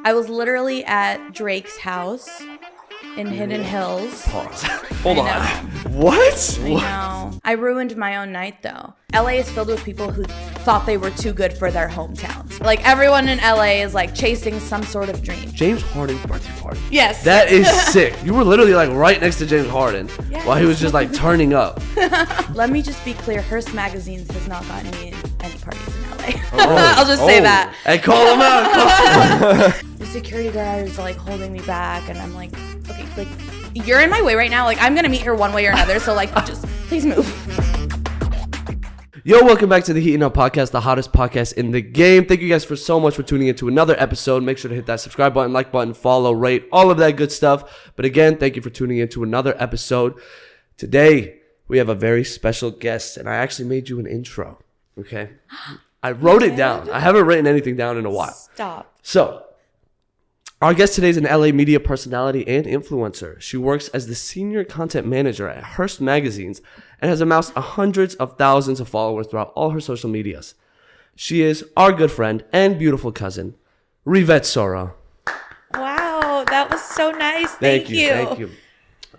I was literally at Drake's house in Hidden Hills. Pause. Hold on. What? I know. I ruined my own night, though. LA is filled with people who thought they were too good for their hometowns. Like, everyone in LA is, like, chasing some sort of dream. James Harden's birthday party. Yes. That is sick. You were literally, like, right next to James Harden while he was just, like, turning up. Let me just be clear. Hearst Magazines has not gotten me any parties in LA. I'll just say that. And call him out. The security guard is, like, holding me back, and I'm like, okay, like, you're in my way right now. Like, I'm going to meet her one way or another, so, like, just please move. Yo, welcome back to the Heatin podcast, the hottest podcast in the game. Thank you guys so much for tuning into another episode. Make sure to hit that subscribe button, like button, follow, rate, all of that good stuff. But again, thank you for tuning into another episode. Today, we have a very special guest, and I actually made you an intro, okay? I wrote it down. I haven't written anything down in a while. Stop. So, our guest today is an LA media personality and influencer. She works as the senior content manager at Hearst Magazines and has amassed hundreds of thousands of followers throughout all her social medias. She is our good friend and beautiful cousin, Rivet Soro. Wow, that was so nice. Thank you. Thank you.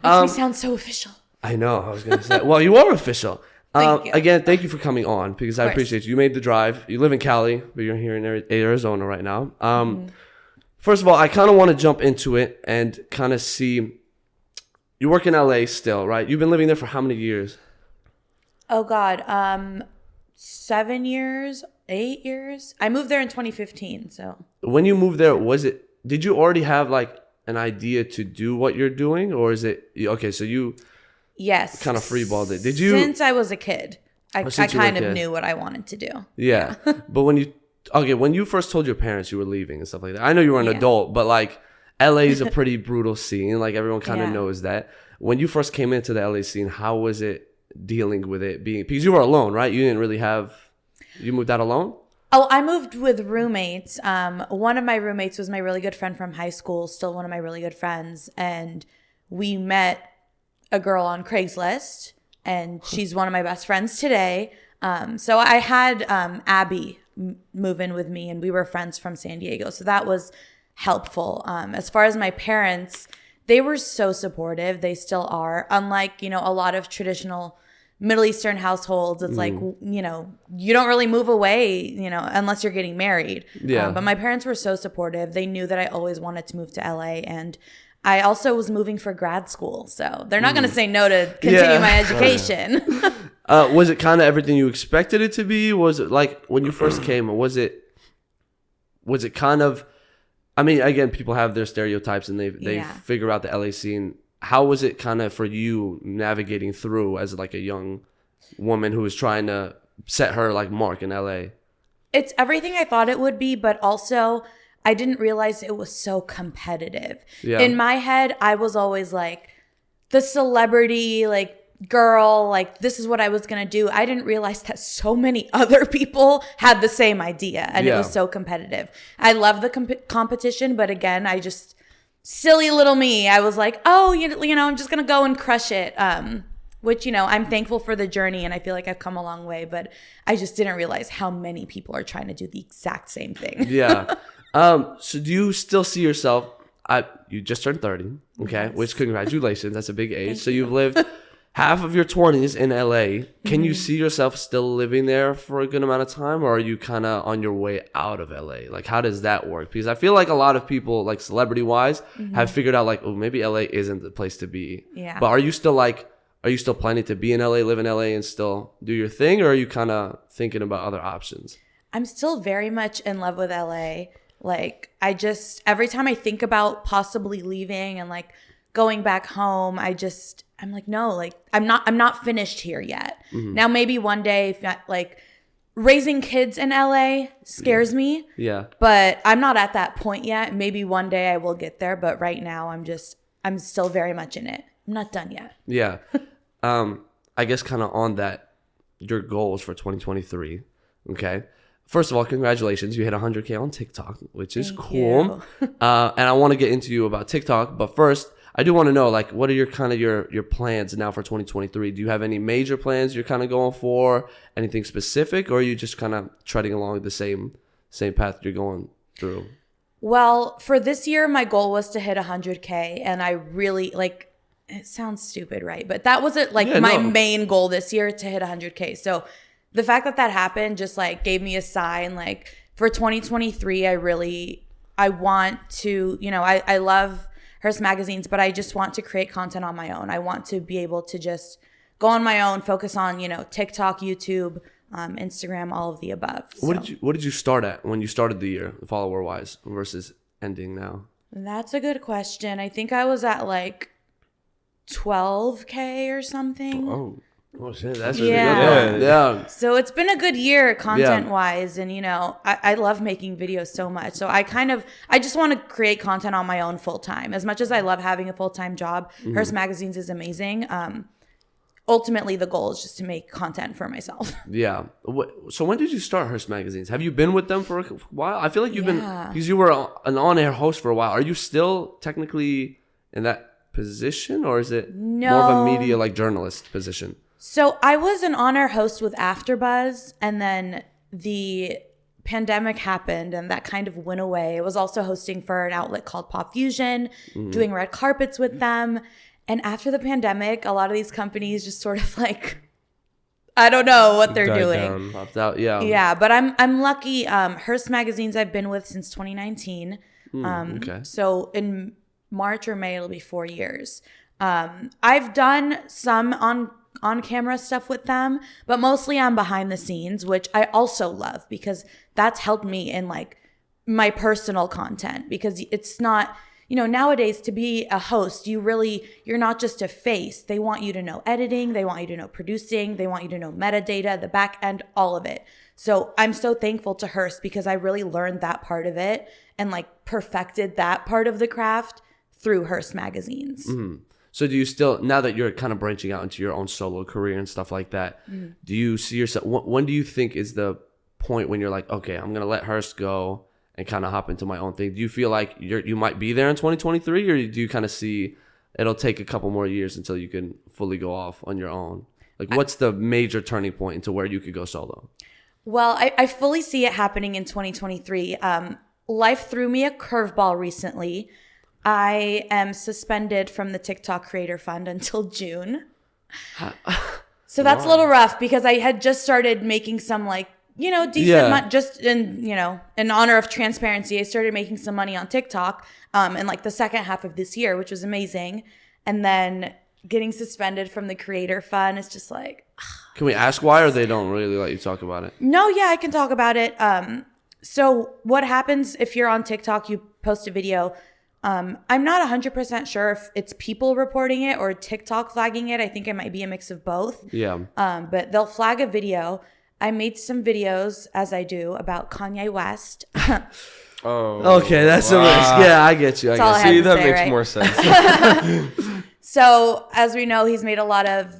Makes me sound so official. I know. I was going to say, well, you are official. Thank you. Again, thank you for coming on because I appreciate you. You made the drive. You live in Cali, but you're here in Arizona right now. First of all, I kind of want to jump into it and kind of see, you work in LA still, right? You've been living there for how many years? Oh, God. 7 years, 8 years. I moved there in 2015, so. When you moved there, did you already have like an idea to do what you're doing? Or is it, okay, so you yes, kind of freeballed it. Did you? Since I was a kid, I kind of knew what I wanted to do. Yeah. But when you first told your parents you were leaving and stuff like that, I know you were an adult, but like LA is a pretty brutal scene. Like everyone kind of knows that. When you first came into the LA scene, how was it dealing with it being, because you were alone, right? You didn't really you moved out alone? Oh, I moved with roommates. One of my roommates was my really good friend from high school, still one of my really good friends. And we met a girl on Craigslist, and she's one of my best friends today. So I had Abby move in with me, and we were friends from San Diego, so that was helpful. As far as my parents, they were so supportive. They still are. Unlike, a lot of traditional Middle Eastern households, it's like, you don't really move away, unless you're getting married. Yeah. But my parents were so supportive. They knew that I always wanted to move to LA, and I also was moving for grad school, so they're not going to say no to continue my education. Was it kind of everything you expected it to be? Was it like when you first came, was it kind of, I mean, again, people have their stereotypes and they figure out the LA scene. How was it kind of for you navigating through as like a young woman who was trying to set her like mark in LA? It's everything I thought it would be, but also I didn't realize it was so competitive. Yeah. In my head, I was always like the celebrity, like, girl, like, this is what I was gonna do. I didn't realize that so many other people had the same idea, and it was so competitive. I love the competition, but again, I just, silly little me, I was like, oh, I'm just gonna go and crush it. Which, I'm thankful for the journey, and I feel like I've come a long way, but I just didn't realize how many people are trying to do the exact same thing. Yeah. So do you still see yourself, you just turned 30, okay? Yes. Which, congratulations, that's a big age. So you've lived half of your 20s in LA. Can you see yourself still living there for a good amount of time, or are you kind of on your way out of LA? Like, how does that work? Because I feel like a lot of people, like celebrity-wise, have figured out like, oh, maybe LA isn't the place to be. Yeah. But are you still planning to be in LA, live in LA, and still do your thing, or are you kind of thinking about other options? I'm still very much in love with LA. Like, every time I think about possibly leaving and like going back home, I'm like, no, like, I'm not finished here yet. Now, maybe one day, like, raising kids in LA scares me. Yeah. But I'm not at that point yet. Maybe one day I will get there. But right now, I'm still very much in it. I'm not done yet. Yeah. I guess kind of on that, your goals for 2023. Okay. First of all, congratulations. You hit 100K on TikTok, which is cool. And I want to get into you about TikTok. But first, I do want to know, like, what are your plans now for 2023? Do you have any major plans you're kind of going for? Anything specific? Or are you just kind of treading along the same path you're going through? Well, for this year, my goal was to hit 100K, and I really like. It sounds stupid, right? But that wasn't like my main goal this year to hit 100K. So the fact that happened just like gave me a sign. Like for 2023, I want to, I love Hearst magazines, but I just want to create content on my own. I want to be able to just go on my own, focus on, TikTok, YouTube, Instagram, all of the above. So. What did you start at when you started the year, follower wise, versus ending now? That's a good question. I think I was at like 12K or something. Oh shit, that's really good. Yeah. So it's been a good year content wise, and I love making videos so much. So I just want to create content on my own full time. As much as I love having a full time job, Hearst magazines is amazing. Ultimately, the goal is just to make content for myself. Yeah. So when did you start Hearst magazines? Have you been with them for a while? I feel like you've been, because you were an on-air host for a while. Are you still technically in that position, or is it more of a media like journalist position? So I was an on-air host with AfterBuzz, and then the pandemic happened and that kind of went away. I was also hosting for an outlet called Pop Fusion, doing red carpets with them. And after the pandemic, a lot of these companies just sort of like, I don't know what they're doing. Popped out, yeah. Yeah, but I'm lucky. Hearst magazines I've been with since 2019. Okay. So in March or May, it'll be 4 years. I've done some on camera stuff with them, but mostly I'm behind the scenes, which I also love because that's helped me in like my personal content, because it's not, nowadays to be a host, you're not just a face. They want you to know editing. They want you to know producing. They want you to know metadata, the back end, all of it. So I'm so thankful to Hearst because I really learned that part of it and like perfected that part of the craft through Hearst magazines. Mm-hmm. So do you still, now that you're kind of branching out into your own solo career and stuff like that, do you see yourself, when do you think is the point when you're like, okay, I'm going to let Hearst go and kind of hop into my own thing? Do you feel like you might be there in 2023, or do you kind of see it'll take a couple more years until you can fully go off on your own? Like, what's the major turning point into where you could go solo? Well, I fully see it happening in 2023. Life threw me a curveball recently. I am suspended from the TikTok Creator Fund until June. So that's a little rough because I had just started making some decent money, just in honor of transparency. I started making some money on TikTok in like the second half of this year, which was amazing. And then getting suspended from the Creator Fund is just like... Can we ask why, or they don't really let you talk about it? No, yeah, I can talk about it. So what happens if you're on TikTok, you post a video... I'm not 100% sure if it's people reporting it or TikTok flagging it. I think it might be a mix of both. Yeah. But they'll flag a video. I made some videos, as I do, about Kanye West. Okay, that's a risk. Yeah, I get you. See, that makes right? more sense. So, as we know, he's made a lot of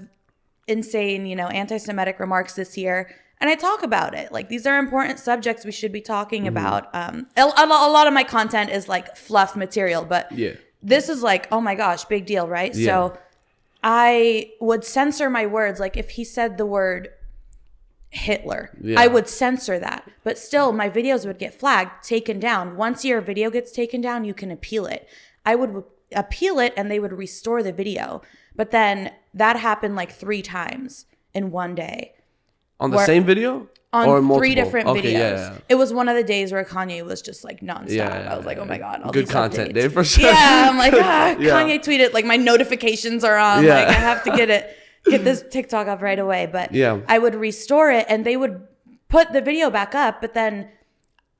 insane, anti-Semitic remarks this year. And I talk about it. Like, these are important subjects we should be talking about. A lot of my content is like fluff material, but this is like, oh my gosh, big deal, right? Yeah. So I would censor my words. Like if he said the word Hitler, I would censor that. But still, my videos would get flagged, taken down. Once your video gets taken down, you can appeal it. I would appeal it and they would restore the video. But then that happened like 3 times in one day. On the same video? On or 3 different videos. Yeah. It was one of the days where Kanye was just like nonstop. I was like, oh my God. All good these content day updates. for sure. Yeah, I'm like, Kanye tweeted, like my notifications are on. Like I have to get this TikTok up right away. But I would restore it and they would put the video back up. But then,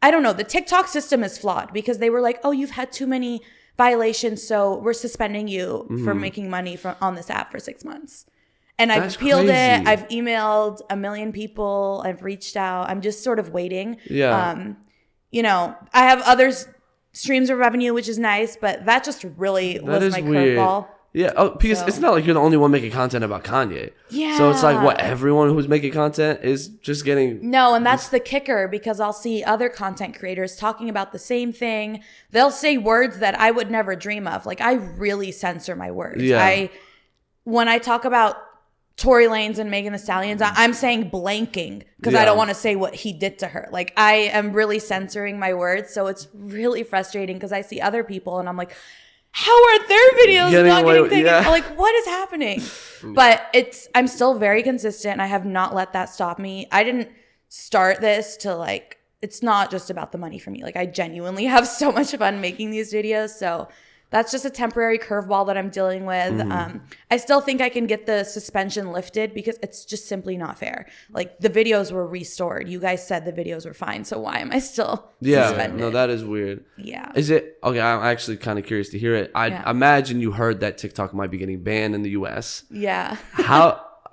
I don't know, the TikTok system is flawed because they were like, oh, you've had too many violations, so we're suspending you for making money on this app for 6 months. And I've appealed it. I've emailed a million people. I've reached out. I'm just sort of waiting. Yeah. I have other streams of revenue, which is nice, but that just really was my curveball. Yeah. Because it's not like you're the only one making content about Kanye. Yeah. So it's like everyone who's making content is just getting. No, and that's the kicker because I'll see other content creators talking about the same thing. They'll say words that I would never dream of. Like I really censor my words. Yeah. When I talk about Tory Lanez and Megan Thee Stallions. I'm saying blanking because I don't want to say what he did to her. Like, I am really censoring my words. So it's really frustrating because I see other people and I'm like, how are their videos not getting taken? Yeah. Like, what is happening? But I'm still very consistent. I have not let that stop me. I didn't start this to like, it's not just about the money for me. Like, I genuinely have so much fun making these videos. So that's just a temporary curveball that I'm dealing with. I still think I can get the suspension lifted because it's just simply not fair. Like, the videos were restored. You guys said the videos were fine. So why am I still suspended? No, that is weird. Yeah. Is it? Okay, I'm actually kind of curious to hear it. I imagine you heard that TikTok might be getting banned in the US. Yeah.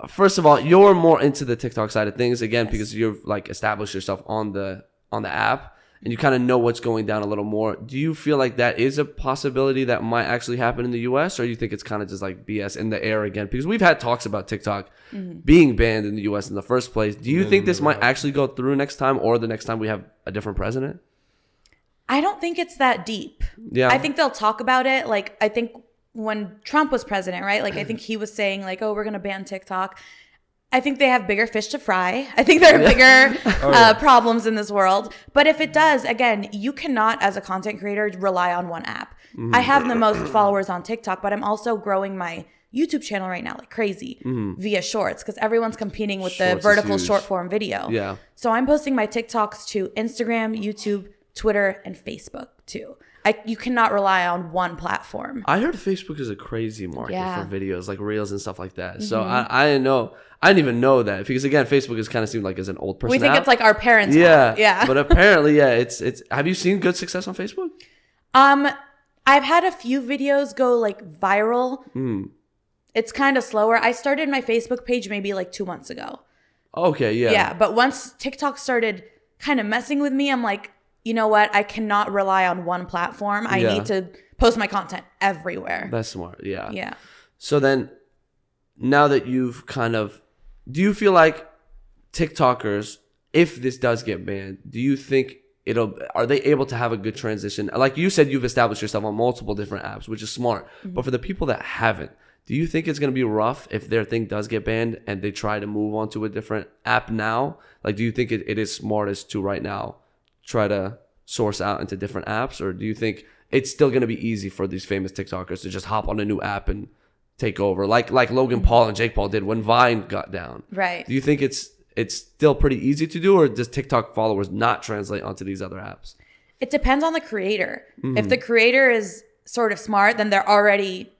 First of all, you're more into the TikTok side of things, again, because you've like established yourself on the app. And you kind of know what's going down a little more. Do you feel like that is a possibility that might actually happen in the US? Or you think it's kind of just like BS in the air again? Because we've had talks about TikTok being banned in the US in the first place. Do you think this might actually go through next time, or the next time we have a different president? I don't think it's that deep. Yeah. I think they'll talk about it. Like, I think when Trump was president, right? Like, I think he was saying like, oh, we're going to ban TikTok. I think they have bigger fish to fry. I think there are bigger problems in this world. But if it does, again, you cannot, as a content creator, rely on one app. I have the most followers on TikTok, but I'm also growing my YouTube channel right now like crazy via Shorts, because everyone's competing with the vertical short form video. Yeah. So I'm posting my TikToks to Instagram, YouTube, Twitter, and Facebook too. You cannot rely on one platform. I heard Facebook is a crazy market for videos, like Reels and stuff like that. So I didn't know. I didn't even know that, because again, Facebook is kind of seemed like as an old person. We think it's like our parents' app. Yeah. But apparently, it's. Have you seen good success on Facebook? I've had a few videos go like viral. It's kind of slower. I started my Facebook page maybe like 2 months ago. Okay, yeah. Yeah, but once TikTok started kind of messing with me, I'm like, you know what? I cannot rely on one platform. I need to post my content everywhere. That's smart. Yeah. Yeah. So then, now that you've kind of, do you feel like TikTokers, if this does get banned, do you think are they able to have a good transition? Like you said, you've established yourself on multiple different apps, which is smart. But for the people that haven't, do you think it's going to be rough if their thing does get banned and they try to move on to a different app now? Like, do you think it is smartest to right now try to source out into different apps? Or do you think it's still going to be easy for these famous TikTokers to just hop on a new app and take over, like Logan Paul and Jake Paul did when Vine got down? Right. Do you think it's still pretty easy to do, or does TikTok followers not translate onto these other apps? It depends on the creator. If the creator is sort of smart, then they're already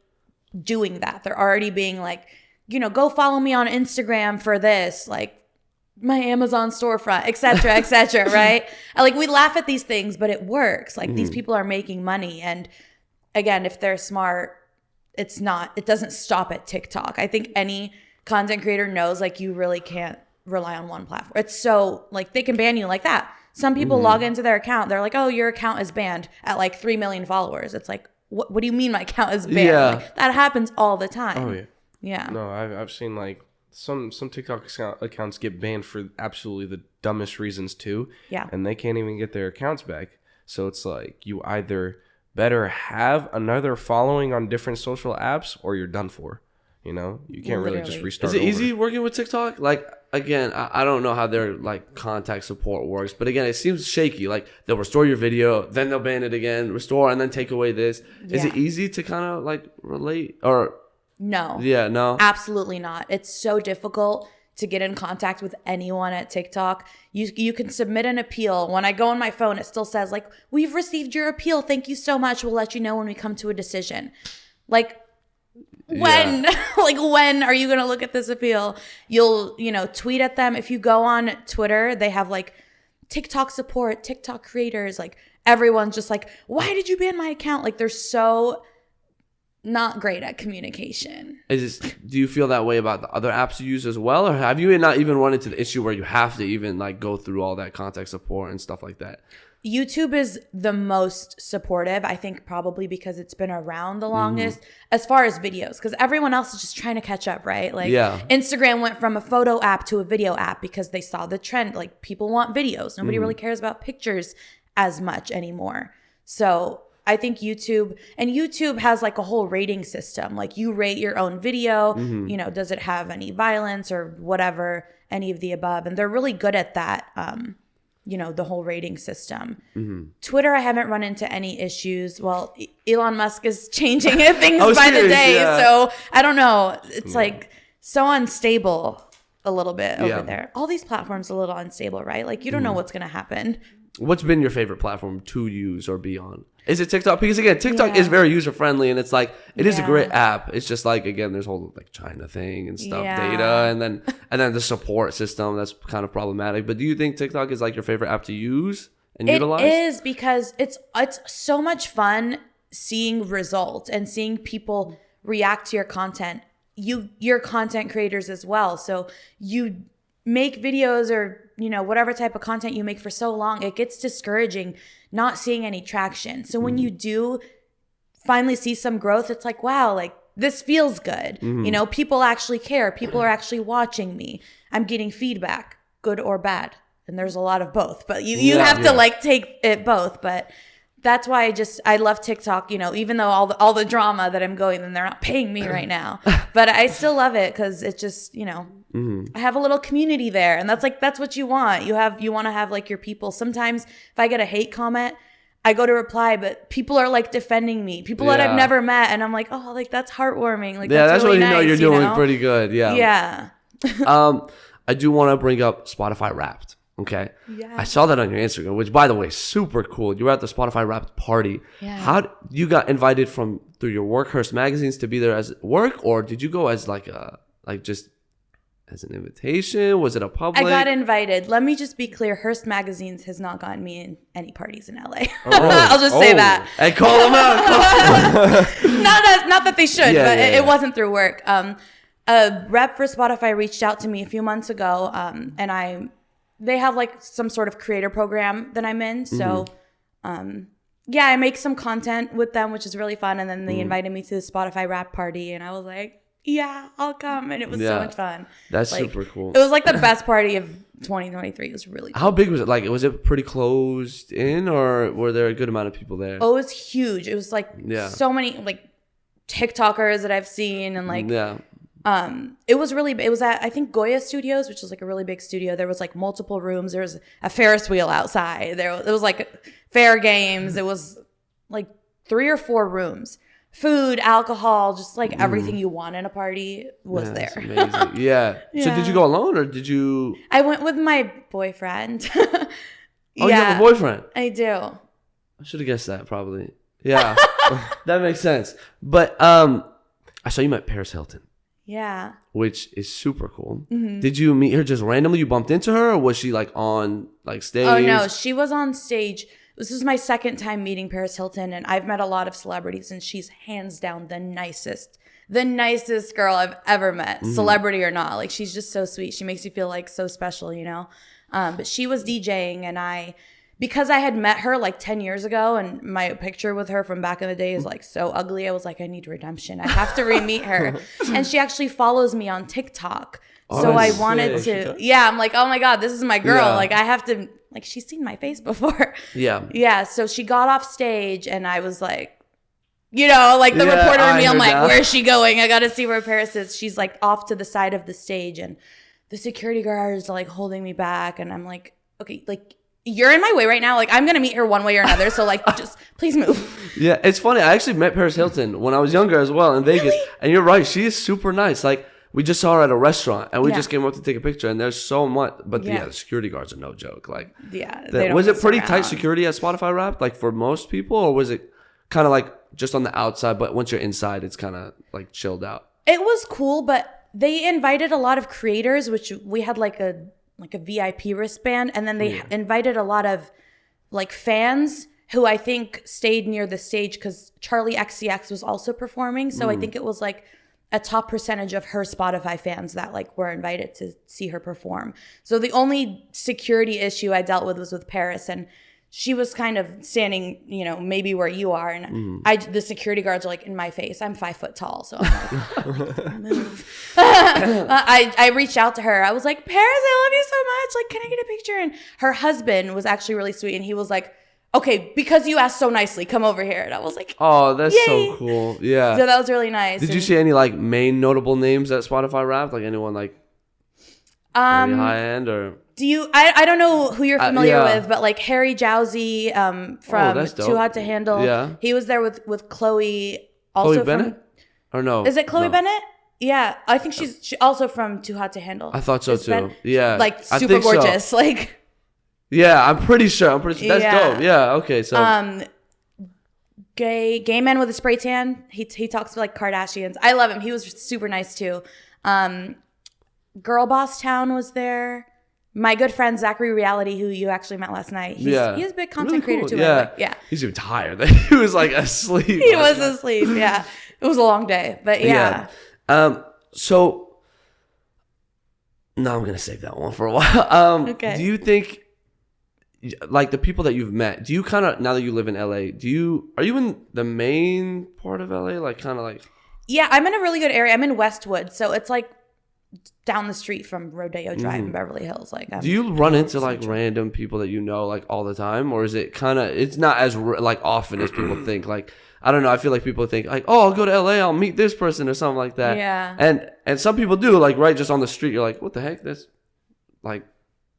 doing that. They're already being like, go follow me on Instagram for this, like my Amazon storefront, et cetera, right? Like, we laugh at these things, but it works. Like, these people are making money. And again, if they're smart, it doesn't stop at TikTok. I think any content creator knows, like, you really can't rely on one platform. It's so, like, they can ban you like that. Some people log into their account. They're like, oh, your account is banned at like 3 million followers. It's like, what do you mean my account is banned? Yeah. Like, that happens all the time. Oh, yeah. Yeah. No, I've seen like some TikTok accounts get banned for absolutely the dumbest reasons too. Yeah. And they can't even get their accounts back. So it's like, you either better have another following on different social apps, or you're done for. You can't really just restart. Is it easy working with TikTok? Like, again, I don't know how their like contact support works, but again, it seems shaky. Like, they'll restore your video, then they'll ban it again, restore, and then take away this. Yeah. Is it easy to kind of like relate, or no? Yeah, no, absolutely not. It's so difficult to get in contact with anyone at TikTok. You can submit an appeal. When I go on my phone, it still says like, we've received your appeal. Thank you so much. We'll let you know when we come to a decision. Like, when? Like, when are you going to look at this appeal? You'll, tweet at them. If you go on Twitter, they have like TikTok support, TikTok creators. Like, everyone's just like, why did you ban my account? Like, they're so not great at communication. Do you feel that way about the other apps you use as well? Or have you not even run into the issue where you have to even like go through all that contact support and stuff like that? YouTube is the most supportive, I think, probably because it's been around the longest as far as videos, because everyone else is just trying to catch up, right? Like, Instagram went from a photo app to a video app because they saw the trend. Like, people want videos. Nobody really cares about pictures as much anymore. So I think YouTube has like a whole rating system. Like you rate your own video, you know, does it have any violence or whatever, any of the above. And they're really good at that, you know, the whole rating system. Twitter, I haven't run into any issues. Well, Elon Musk is changing things by the day. So I don't know. It's like so unstable a little bit over there. All these platforms are a little unstable, right? Like you don't know what's going to happen. What's been your favorite platform to use or be on? Is it TikTok? Because again, TikTok is very user friendly, and it's like it is a great app. It's just like again, there's whole like China thing and stuff, data, and then the support system that's kind of problematic. But do you think TikTok is like your favorite app to use and utilize? It is, because it's so much fun seeing results and seeing people react to your content. You're content creators as well, so you make videos or, you know, whatever type of content you make for so long, it gets discouraging not seeing any traction. So when you do finally see some growth, it's like, wow, like this feels good. You know, people actually care. People are actually watching me. I'm getting feedback, good or bad. And there's a lot of both, but you have to like take it both. But that's why I love TikTok, you know, even though all the drama that I'm going, and they're not paying me right now, but I still love it because it's just, you know, I have a little community there, and that's what you want. You want to have like your people. Sometimes if I get a hate comment, I go to reply, but people are like defending me, people that I've never met, and I'm like, oh, like that's heartwarming. Like that's really when you nice, know you're doing pretty good. Yeah. I do want to bring up Spotify Wrapped. Okay. Yeah. I saw that on your Instagram, which by the way, super cool. You were at the Spotify Wrapped party. Yeah. How you got invited through your work, Hearst magazines, to be there as work, or did you go as just as an invitation? Was it a public? I got invited. Let me just be clear. Hearst magazines has not gotten me in any parties in LA. I'll just say that. And call them out. Not that they should, but it wasn't through work. A rep for Spotify reached out to me a few months ago, and they have like some sort of creator program that I'm in. So, I make some content with them, which is really fun. And then they invited me to the Spotify rap party, and I was like, yeah, I'll come. And it was so much fun. That's like, super cool. It was like the best party of 2023. It was really cool. How big was it? Like, was it pretty closed in, or were there a good amount of people there? Oh, it was huge. It was like so many like TikTokers that I've seen, and like it was really big. It was at, I think, Goya Studios, which is like a really big studio. There was like multiple rooms. There was a Ferris wheel outside. It was like fair games. It was like 3 or 4 rooms. Food, alcohol, just like everything you want in a party was there. Amazing. Yeah. So did you go alone, or did you? I went with my boyfriend. You have a boyfriend? I do. I should have guessed that, probably. Yeah. That makes sense. But I saw you met Paris Hilton. Yeah. Which is super cool. Did you meet her just randomly? You bumped into her, or was she like on like stage? Oh no, she was on stage. This is my second time meeting Paris Hilton, and I've met a lot of celebrities, and she's hands down the nicest girl I've ever met, celebrity or not. Like, she's just so sweet. She makes you feel like so special, you know? But she was DJing, and because I had met her like 10 years ago, and my picture with her from back in the day is like so ugly, I was like, I need redemption. I have to re-meet her. And she actually follows me on TikTok. So I wanted to, I'm like, oh my God, this is my girl. Yeah. Like, I have to, like, she's seen my face before. Yeah. Yeah. So she got off stage, and I was like, you know, like the reporter in me, I'm like, where is she going? I got to see where Paris is. She's like off to the side of the stage, and the security guards are like holding me back. And I'm like, okay, like, you're in my way right now. Like, I'm going to meet her one way or another. So like, just please move. Yeah. It's funny. I actually met Paris Hilton when I was younger as well in Vegas. Really? And you're right. She is super nice. Like, we just saw her at a restaurant, and we just came up to take a picture, and there's so much. But the security guards are no joke. Like, was it pretty tight security at Spotify Wrapped, like for most people, or was it kind of like just on the outside, but once you're inside, it's kind of like chilled out? It was cool, but they invited a lot of creators, which we had like a VIP wristband, and then they invited a lot of like fans who I think stayed near the stage because Charlie XCX was also performing. So I think it was like a top percentage of her Spotify fans that like were invited to see her perform. So the only security issue I dealt with was with Paris, and she was kind of standing, you know, maybe where you are, and the security guards are like in my face. I'm 5 foot tall, so I'm like, move. I reached out to her. I was like, Paris, I love you so much. Like, can I get a picture? And her husband was actually really sweet, and he was like, okay, because you asked so nicely, come over here. And I was like, oh, that's yay. so cool. Yeah. So that was really nice. Did you see any like main notable names that Spotify Wrapped? Like anyone like pretty high end or? Do you? I don't know who you're familiar yeah. with, but like Harry Jowsey from that's dope. Too Hot to Handle. Yeah. He was there with Chloe. Also Chloe Bennett? Or no? Is it Chloe No. Bennett? Yeah, I think she's also from Too Hot to Handle. I thought so too. Yeah. Like I super think so. gorgeous. Like Yeah, I'm pretty sure. That's Yeah. dope. Yeah. Okay. So. Gay man with a spray tan. He talks to like Kardashians. I love him. He was super nice too. Girl Boss Town was there. My good friend Zachary Reality, who you actually met last night. He's a big content Really creator cool. too. Yeah. Yeah. He's even tired. He was like asleep. He was asleep. Yeah. It was a long day, but yeah. So no, I'm gonna save that one for a while. Okay. Do you think, like the people that you've met, do you kind of, now that you live in LA, are you in the main part of LA, like kind of like? Yeah, I'm in a really good area. I'm in Westwood, so it's like down the street from Rodeo Drive in Beverly Hills. Like, do you run into like random people that you know like all the time, or is it kind of, it's not as like often as people think? Like, I don't know. I feel like people think like, oh, I'll go to LA, I'll meet this person or something like that. Yeah. And some people do, like right just on the street. You're like, what the heck? That's like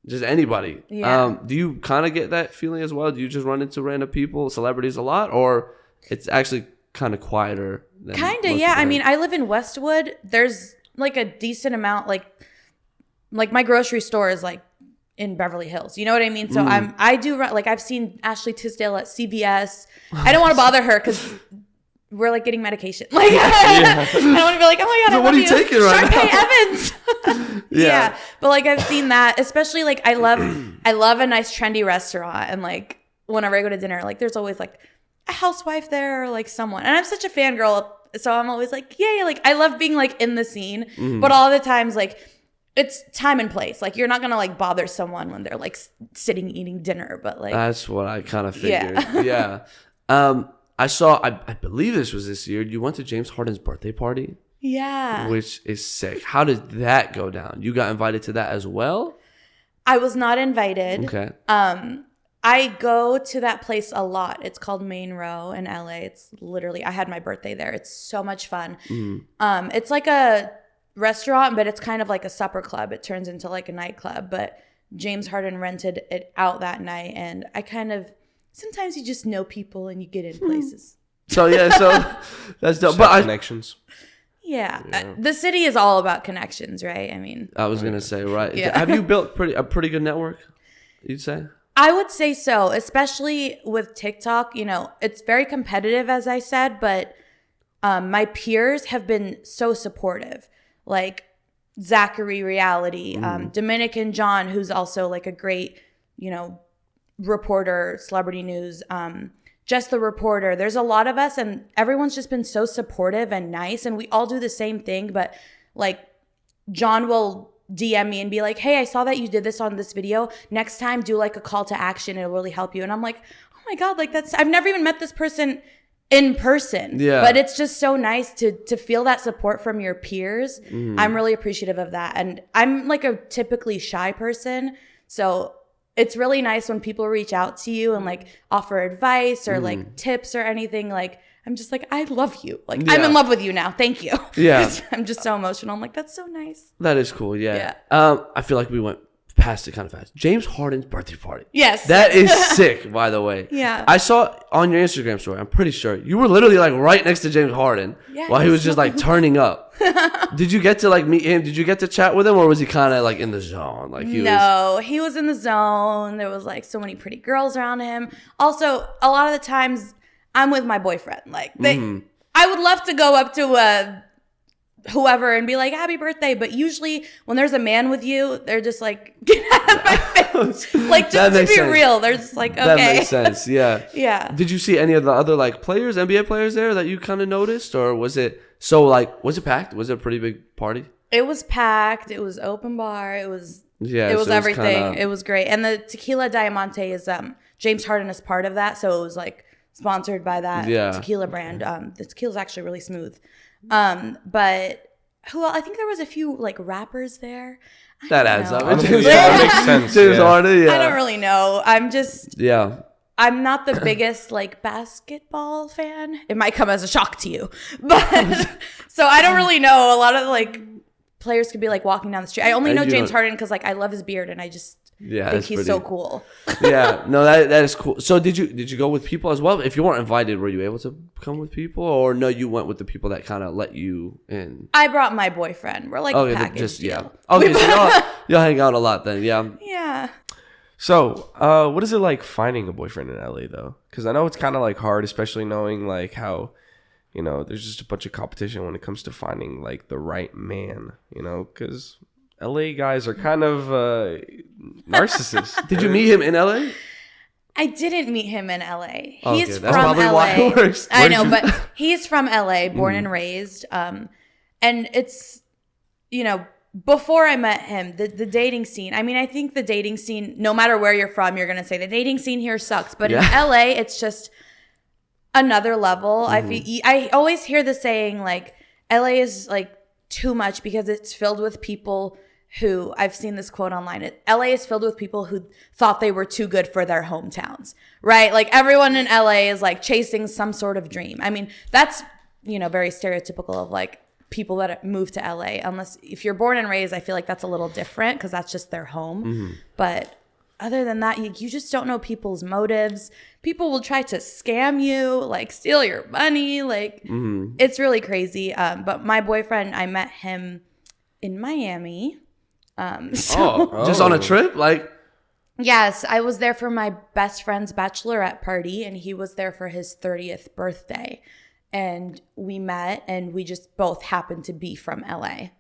just anybody. Yeah. Do you kind of get that feeling as well? Do you just run into random people, celebrities a lot, or it's actually kind of quieter? Kind of, yeah. I mean, I live in Westwood. There's like a decent amount, like my grocery store is like in Beverly Hills. You know what I mean? So I do like, I've seen Ashley Tisdale at CVS. I don't want to bother her because we're like getting medication. Like, I don't want to be like, oh my God, So I what love are you taking right Sharpay now? Evans. Yeah. But like, I've seen that, especially like I love a nice trendy restaurant. And like, whenever I go to dinner, like there's always like a housewife there or like someone. And I'm such a fangirl. So I'm always like, yay. Like, I love being like in the scene. But all the times, like, it's time and place. Like, you're not going to like bother someone when they're like sitting eating dinner. But like, that's what I kind of figured. Yeah. I saw, I believe this was this year, you went to James Harden's birthday party. Yeah. Which is sick. How did that go down? You got invited to that as well? I was not invited. Okay. I go to that place a lot. It's called Main Row in LA. It's literally, I had my birthday there. It's so much fun. It's like a restaurant, but it's kind of like a supper club. It turns into like a nightclub. But James Harden rented it out that night. And I kind of, sometimes you just know people and you get in places. So that's dope. But connections. Yeah. The city is all about connections, right? I mean, I was going to say, right. Yeah. Have you built a pretty good network, you'd say? I would say so, especially with TikTok. You know, it's very competitive, as I said, but my peers have been so supportive. Like Zachary Reality, Dominican John, who's also like a great, you know, reporter, celebrity news, Just the Reporter. There's a lot of us, and everyone's just been so supportive and nice, and we all do the same thing. But like John will DM me and be like, hey, I saw that you did this on this video. Next time, do like a call to action. It'll really help you. And I'm like, oh my God, like I've never even met this person in person. Yeah. But it's just so nice to feel that support from your peers. I'm really appreciative of that. And I'm like a typically shy person. So it's really nice when people reach out to you and like offer advice or like tips or anything. Like, I'm just like, I love you. Like, I'm in love with you now. Thank you. Yeah. I'm just so emotional. I'm like, that's so nice. That is cool. Yeah. I feel like we went past it kind of fast. James Harden's birthday party. Yes. That is sick, by the way. Yeah. I saw on your Instagram story, I'm pretty sure, you were literally like right next to James Harden while he was just like turning up. Did you get to like meet him? Did you get to chat with him, or was he kind of like in the zone? Like he was in the zone. There was like so many pretty girls around him. Also, a lot of the times I'm with my boyfriend. Like I would love to go up to whoever and be like, happy birthday. But usually when there's a man with you, they're just like, get out of my face. Like, just to be real, they're just like, okay. That makes sense. Yeah. Yeah. Did you see any of the other like players, NBA players there that you kind of noticed, or was it packed? Was it a pretty big party? It was packed. It was open bar. It was so everything. It was great. And the Tequila Diamante is James Harden is part of that, so it was like sponsored by that tequila brand. The tequila's actually really smooth. But I think there was a few like rappers there. That adds up. That makes sense. James Harden, I don't really know. I'm just I'm not the biggest like basketball fan. It might come as a shock to you, but so I don't really know. A lot of like players could be like walking down the street. I only know James Harden because like I love his beard and I just think he's so cool. Yeah, no, that is cool. So did you go with people as well? If you weren't invited, were you able to come with people, or no? You went with the people that kind of let you in. I brought my boyfriend. We're like a package deal. Yeah. Okay, so y'all hang out a lot then. Yeah. Yeah. So, what is it like finding a boyfriend in LA though? Because I know it's kind of like hard, especially knowing like how, you know, there's just a bunch of competition when it comes to finding like the right man. You know, because LA guys are kind of narcissists. Did you meet him in LA? I didn't meet him in LA. Okay, He's that's from probably LA. why it works. I know, but he's from LA, born and raised. And it's, you know, before I met him, the dating scene. I mean, I think the dating scene, no matter where you're from, you're gonna say the dating scene here sucks. But in LA, it's just another level. I always hear the saying like LA is like too much because it's filled with people who, I've seen this quote online, LA is filled with people who thought they were too good for their hometowns, right? Like everyone in LA is like chasing some sort of dream. I mean, that's, you know, very stereotypical of like people that move to LA. Unless if you're born and raised, I feel like that's a little different because that's just their home. But other than that, you just don't know people's motives. People will try to scam you, like steal your money. Like it's really crazy. But my boyfriend, I met him in Miami. Just on a trip? Like, yes, I was there for my best friend's bachelorette party and he was there for his 30th birthday. And we met and we just both happened to be from LA.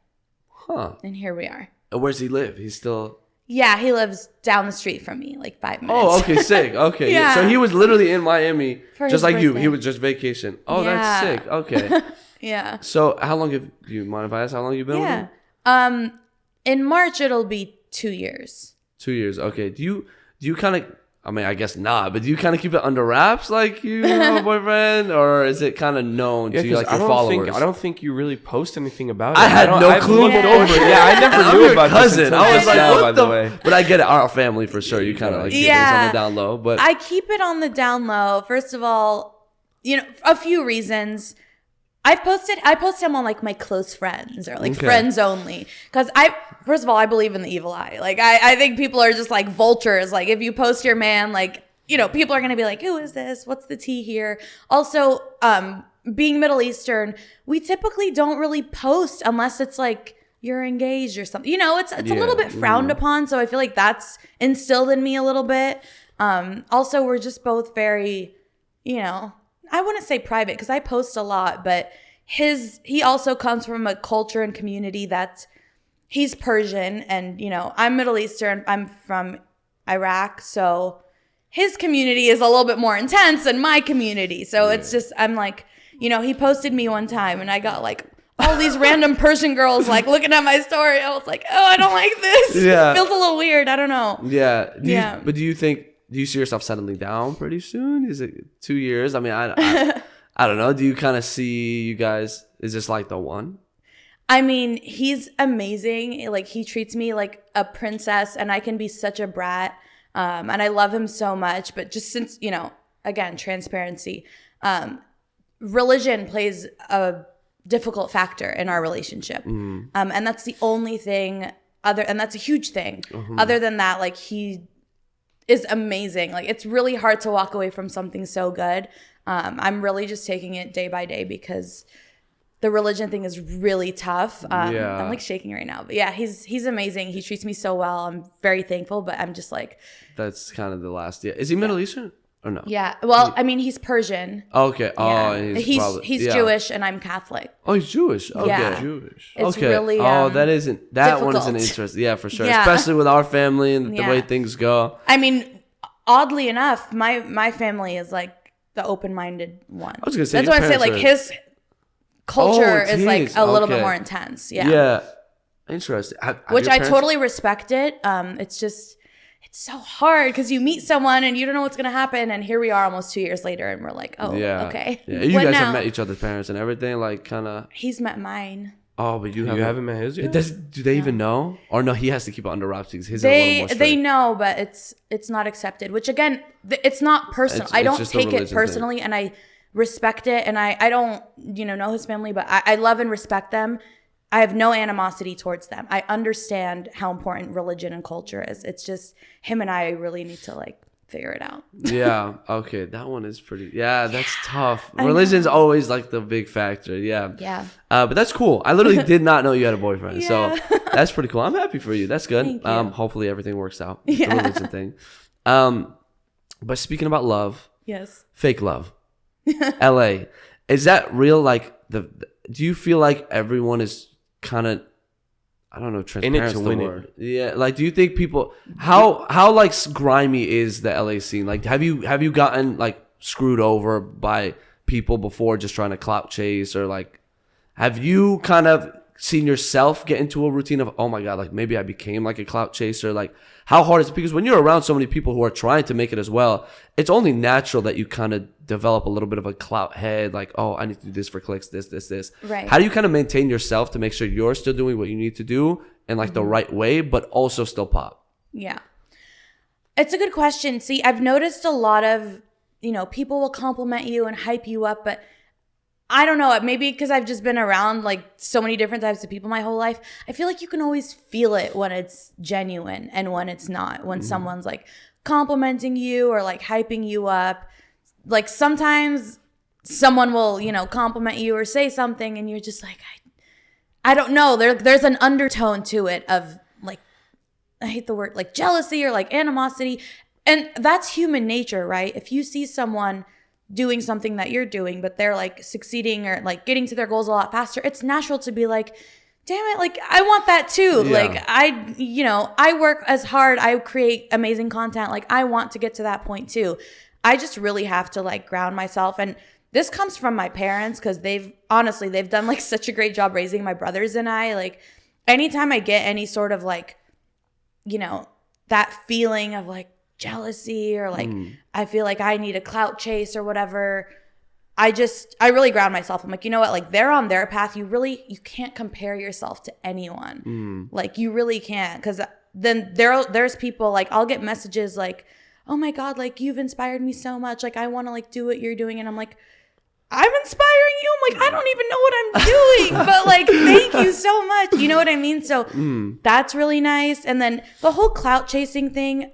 Huh. And here we are. Where's he live? He's still... Yeah, he lives down the street from me, like 5 minutes. Oh, okay, sick. Okay. Yeah. So he was literally in Miami, for just like birthday. you. He was just vacation. Oh, that's sick. Okay. Yeah. So how long do you mind if I ask how long you've been with him? In March, it'll be 2 years. 2 years. Okay. Do you kind of... I mean, I guess not, but do you kind of keep it under wraps, like you have a boyfriend, or is it kind of known to like your followers? I don't think you really post anything about it. I had no clue. Yeah, I never knew about cousin. this. I was like, now, what by the way. But I get it. Our family for sure. You kind of like keep things on the down low. But I keep it on the down low. First of all, you know, a few reasons. I post him on like my close friends or like friends only. Because first of all, I believe in the evil eye. Like I think people are just like vultures. Like if you post your man, like, you know, people are going to be like, who is this? What's the tea here? Also, being Middle Eastern, we typically don't really post unless it's like you're engaged or something. You know, it's a little bit frowned upon. So I feel like that's instilled in me a little bit. Also, we're just both very, you know, I wouldn't say private because I post a lot, but he also comes from a culture and community he's Persian and, you know, I'm Middle Eastern. I'm from Iraq. So his community is a little bit more intense than my community. So it's just, I'm like, you know, he posted me one time and I got like all these random Persian girls like looking at my story. I was like, oh, I don't like this. Yeah. It feels a little weird. I don't know. Yeah. But do you see yourself settling down pretty soon? Is it 2 years? I mean, I don't know. Do you kind of see you guys, is this like the one? I mean, he's amazing. Like he treats me like a princess and I can be such a brat. And I love him so much, but just since, you know, again, transparency, religion plays a difficult factor in our relationship. And that's the only thing and that's a huge thing. Other than that, like he is amazing. Like it's really hard to walk away from something so good. I'm really just taking it day by day because the religion thing is really tough. I'm like shaking right now, but yeah, he's amazing. He treats me so well. I'm very thankful, but I'm just like, that's kind of the last. Yeah. Is he Middle Eastern or no? Yeah. Well, I mean, he's Persian. Okay. Oh, yeah. He's Jewish and I'm Catholic. Oh, he's Jewish. Okay. Yeah. Jewish. It's okay. really that one isn't difficult. interesting. Yeah, for sure. Yeah. Especially with our family and the way things go. I mean, oddly enough, my family is like the open-minded one. I was gonna say that's why I say like his culture is like a little bit more intense. Yeah. Yeah. Interesting. Which I totally respect it. It's so hard because you meet someone and you don't know what's going to happen. And here we are almost 2 years later and we're like, oh, okay. Yeah. You guys have met each other's parents and everything, like kind of. He's met mine. Oh, but you haven't met his yet? Do they even know? Or no, he has to keep it under wraps because his are a little more strict. They know, but it's not accepted. Which again, it's not personal. I don't take it personally, and I respect it. And I don't know his family, but I love and respect them. I have no animosity towards them. I understand how important religion and culture is. It's just him and I really need to like figure it out. Yeah. Okay. That one is pretty. Yeah, that's tough. Religion's always like the big factor. Yeah. Yeah. But that's cool. I literally did not know you had a boyfriend. So that's pretty cool. I'm happy for you. That's good. Hopefully everything works out. The religion thing. But speaking about love. Yes. Fake love. LA. Is that real? Like do you feel like everyone is kind of, I don't know, transparent is the word. Yeah, like do you think people how like grimy is the LA scene? Like have you gotten like screwed over by people before just trying to clout chase, or like have you kind of seen yourself get into a routine of, oh my god, like maybe I became like a clout chaser? Like how hard is it? Because when you're around so many people who are trying to make it as well, it's only natural that you kind of develop a little bit of a clout head, like, oh, I need to do this for clicks, this. Right. How do you kind of maintain yourself to make sure you're still doing what you need to do in like the right way, but also still pop? Yeah. It's a good question. See, I've noticed a lot of, people will compliment you and hype you up, but I don't know, maybe because I've just been around like so many different types of people my whole life. I feel like you can always feel it when it's genuine and when it's not. When someone's like complimenting you or like hyping you up. Like sometimes someone will, compliment you or say something and you're just like, I don't know. There's an undertone to it of like, I hate the word, like jealousy or like animosity. And that's human nature, right? If you see someone doing something that you're doing, but they're like succeeding or like getting to their goals a lot faster, it's natural to be like, damn it, like I want that too. Yeah. Like I work as hard, I create amazing content, like I want to get to that point too. I just really have to like ground myself. And this comes from my parents because they've done like such a great job raising my brothers and I. Like anytime I get any sort of like, that feeling of like jealousy or like I feel like I need a clout chase or whatever, I really ground myself. I'm like, you know what, like they're on their path. You can't compare yourself to anyone. Like you really can't, because then there's people like I'll get messages like, oh my god, like you've inspired me so much, like I want to like do what you're doing, and I'm like, I'm inspiring you? I'm like, I don't even know what I'm doing, but like thank you so much, you know what I mean? So that's really nice. And then the whole clout chasing thing,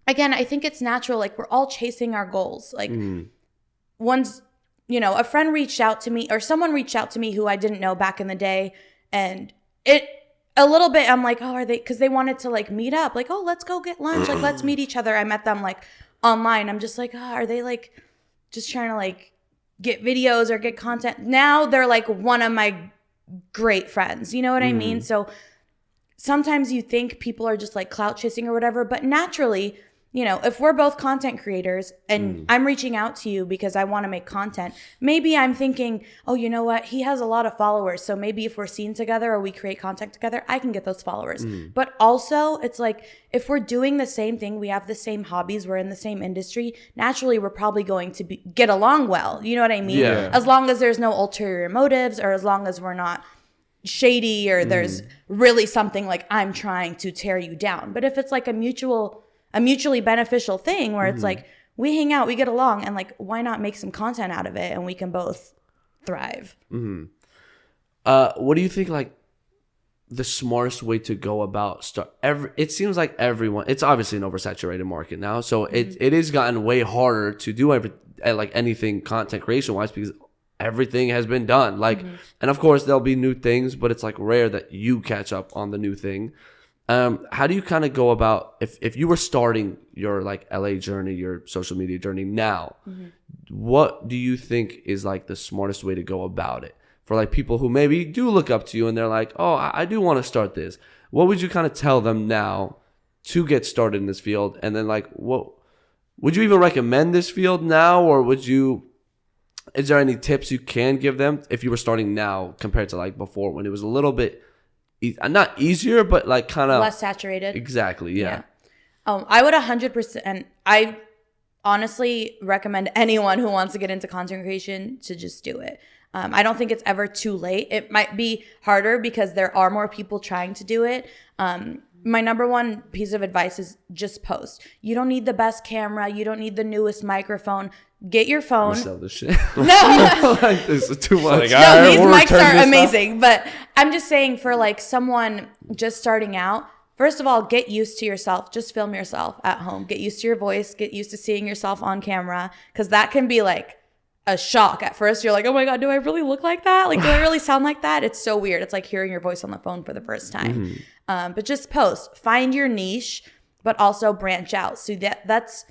again, I think it's natural. Like we're all chasing our goals. Like once, a friend reached out to me or someone reached out to me who I didn't know back in the day. And a little bit, I'm like, oh, are they, because they wanted to like meet up. Like, oh, let's go get lunch. Like, let's meet each other. I met them like online. I'm just like, oh, are they like just trying to like get videos or get content? Now they're like one of my great friends. You know what I mean? So sometimes you think people are just like clout chasing or whatever, but naturally, if we're both content creators and I'm reaching out to you because I want to make content, maybe I'm thinking, oh, you know what? He has a lot of followers. So maybe if we're seen together or we create content together, I can get those followers. But also it's like, if we're doing the same thing, we have the same hobbies, we're in the same industry, naturally, we're probably going to get along well. You know what I mean? Yeah. As long as there's no ulterior motives or as long as we're not shady or there's really something like I'm trying to tear you down. But if it's like a mutually beneficial thing where it's like we hang out, we get along, and like why not make some content out of it and we can both thrive. What do you think like the smartest way to go about it seems like everyone, it's obviously an oversaturated market now, so it has gotten way harder to do anything content creation wise because everything has been done like and of course there'll be new things, but it's like rare that you catch up on the new thing. How do you kind of go about if you were starting your like LA journey, your social media journey now, what do you think is like the smartest way to go about it for like people who maybe do look up to you and they're like, oh, I do want to start this? What would you kind of tell them now to get started in this field? And then like, what would you even recommend this field now, or is there any tips you can give them if you were starting now compared to like before when it was a little bit not easier, but like kind of less saturated? Exactly. Yeah. I would 100%. I honestly recommend anyone who wants to get into content creation to just do it. I don't think it's ever too late. It might be harder because there are more people trying to do it. My number one piece of advice is just post. You don't need the best camera. You don't need the newest microphone. Get your phone. Sell this shit. No. Like, this is too much. Like, No, all right, these we'll mics return are this amazing. But I'm just saying for like someone just starting out, first of all, get used to yourself. Just film yourself at home. Get used to your voice. Get used to seeing yourself on camera. Because that can be like a shock. At first, you're like, oh my God, do I really look like that? Like, do I really sound like that? It's so weird. It's like hearing your voice on the phone for the first time. But just post. Find your niche, but also branch out. So that's